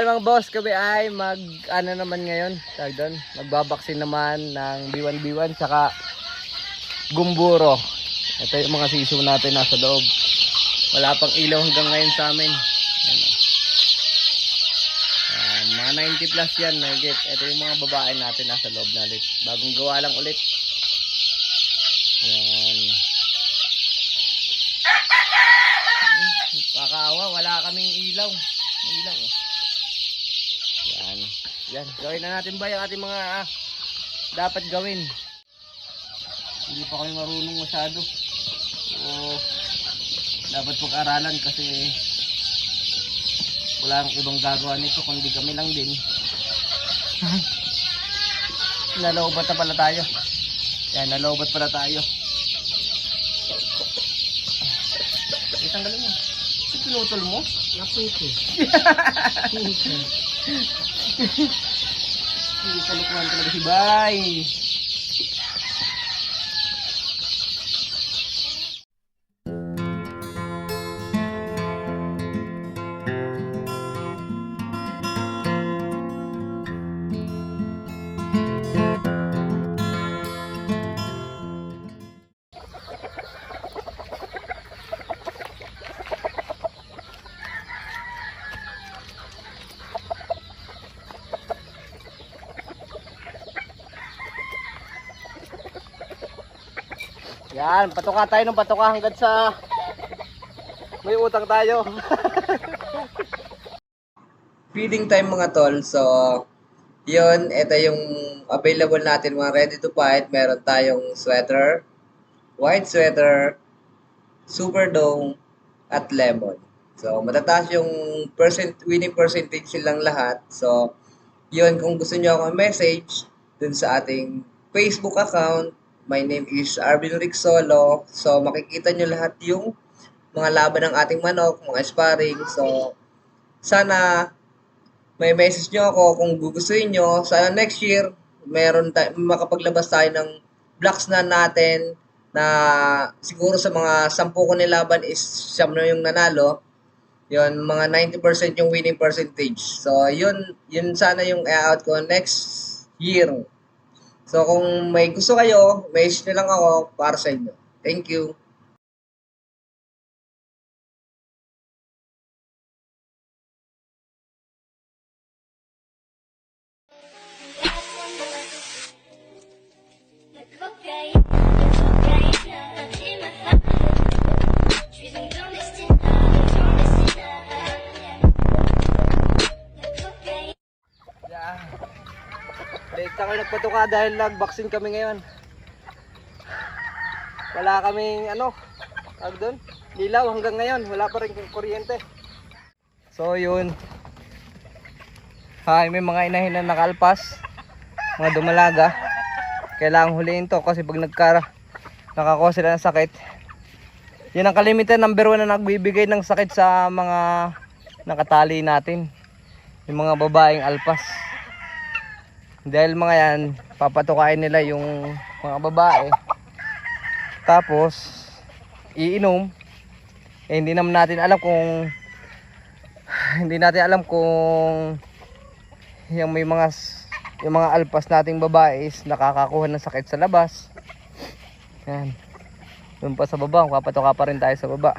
Yan mga boss, kami ay ano naman ngayon, tawag doon, magbabaksin naman ng B1B1 saka gumburo. Ito yung mga siso natin nasa loob. Wala pang ilaw hanggang ngayon sa amin. Yan, mga 90 plus yan, mahigit. Ito yung mga babae natin nasa loob na ulit. Bagong gawa lang ulit. Yan. Kakaawa, wala kaming ilaw. Ilaw eh. Yan. Yan. Gawin na natin ba yung ating mga dapat gawin. Hindi pa kami marunong masyado. So, dapat pag-aralan kasi wala nang ibang gagawa nito kundi kami lang din. Naloobat na pala tayo. Yan, naloobat pala tayo. Tanggalin mo. Pinutol mo? Naputo. Hindi kalukuhan talaga si Bay. Yan, patuka tayo ng patuka hanggang sa may utang tayo. Feeding time mga tol. So, yun, ito yung available natin mga ready to fight. Meron tayong sweater, white sweater, super dome, at lemon. So, matataas yung winning percentage silang lahat. So, yun, kung gusto nyo ako message dun sa ating Facebook account, my name is Arvin Rixolo. So, makikita nyo lahat yung mga laban ng ating manok, mga sparring. So, sana may message nyo ako kung gugustuhin nyo. Sana next year, makapaglabas tayo ng blocks na natin na siguro sa mga 10 ko nilaban is siyam na yung nanalo. Yun, mga 90% yung winning percentage. So, yun sana yung out ko next year. So, kung may gusto kayo, message nyo lang ako para sa inyo. Thank you. Late ako nagpatuka dahil nag-vaccine kami ngayon. Wala kaming tawag doon, lilaw hanggang ngayon. Wala pa rin kuryente. So yun. May mga inahin na nakalpas. Mga dumalaga. Kailangan huliin to kasi pag nakakuha sila ng sakit. Yan ang kalimitan number 1 na nagbibigay ng sakit sa mga nakatali natin. Yung mga babaeng alpas. Dahil mga yan, papatukain nila yung mga babae. Tapos, iinom. Hindi natin alam kung yung mga alpas nating babae is nakakakuha ng sakit sa labas. Yan. Doon pa sa baba, papatuka pa rin tayo sa baba.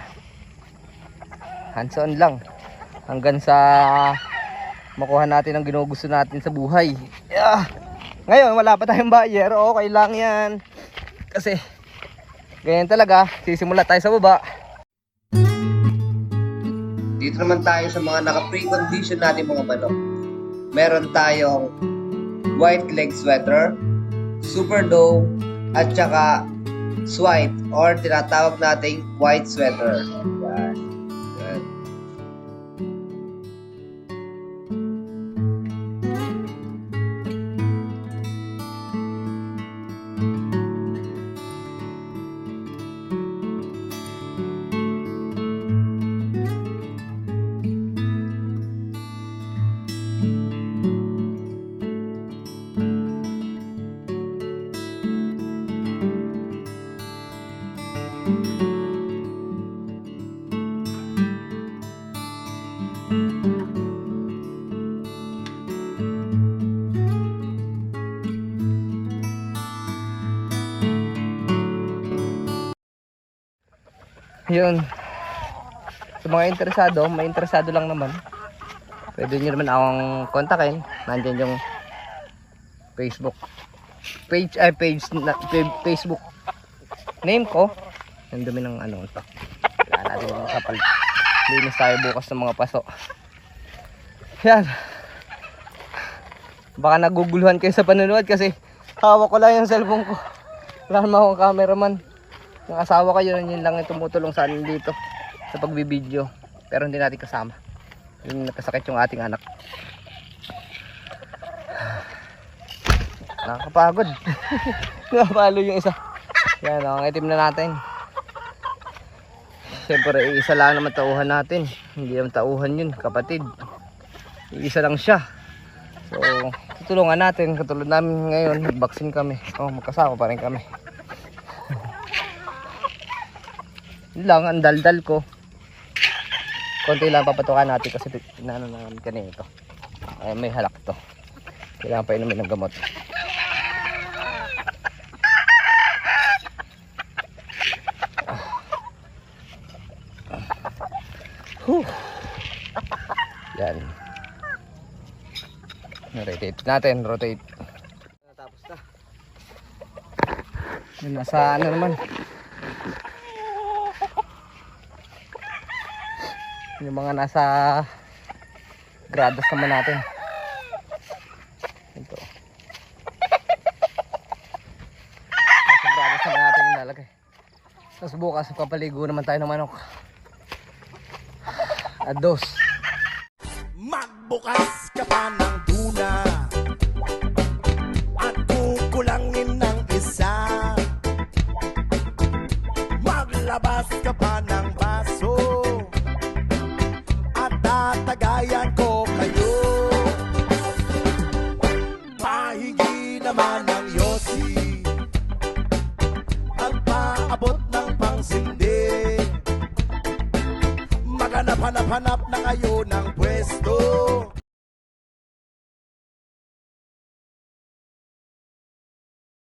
Hands on lang. Hanggang sa makuha natin ang ginugusto natin sa buhay. Yeah. Ngayon wala pa tayong buyer. Okay lang yan. Kasi ganyan talaga. Sisimula tayo sa baba. Dito naman tayo sa mga naka-pre-condition natin mga manok. Meron tayong white leg sweater, super dome, at saka swipe or tinatawag nating white sweater. Yan. Yan. Yun. Sa mga interesado, may interesado lang naman. Pwede nyo naman akong kontakin. Nandiyan yung Facebook page, Facebook name ko. Ang dumi ng ano ito. Kailangan natin yung kapal. Linis tayo bukas ng mga paso. Yan. Baka naguguluhan kayo sa panonood kasi hawak ko lang yung cellphone ko. Wala naman akong cameraman. Yung asawa ko yun lang yung tumutulong sa amin dito sa pagbibideo. Pero hindi natin kasama. Yung nakasakit yung ating anak. Nakakapagod. Nakapalo yung isa. Yan, ang itim na natin. Siyempre, isa lang naman tauhan natin. Hindi naman tauhan yun, kapatid. Isa lang siya. So, tutulungan natin. Katulad namin ngayon, mag-vaccine kami. Magkasama pa rin kami. Yun lang, ang daldal ko. Konti lang papatukan natin kasi inaano namin kanina ito. Ay, may halak to. Kailangan pa inumin ng gamot. Yan. Rotate natin, rotate. Natapos na. Yun, nasa ano naman. Yung mga nasa gradas naman natin. Ito. Nasa gradas naman natin nilalagay. Tapos bukas papaligo naman tayo ng manok. Ados. Magbukas ka pa ng tuna at kukulangin ng isa. Maglabas ka pa ng baso at tatagayan ko kayo. Pahingi naman ng yosi ang paabot ng pangsindi. Maghanap-hanap na kayo ng pwesto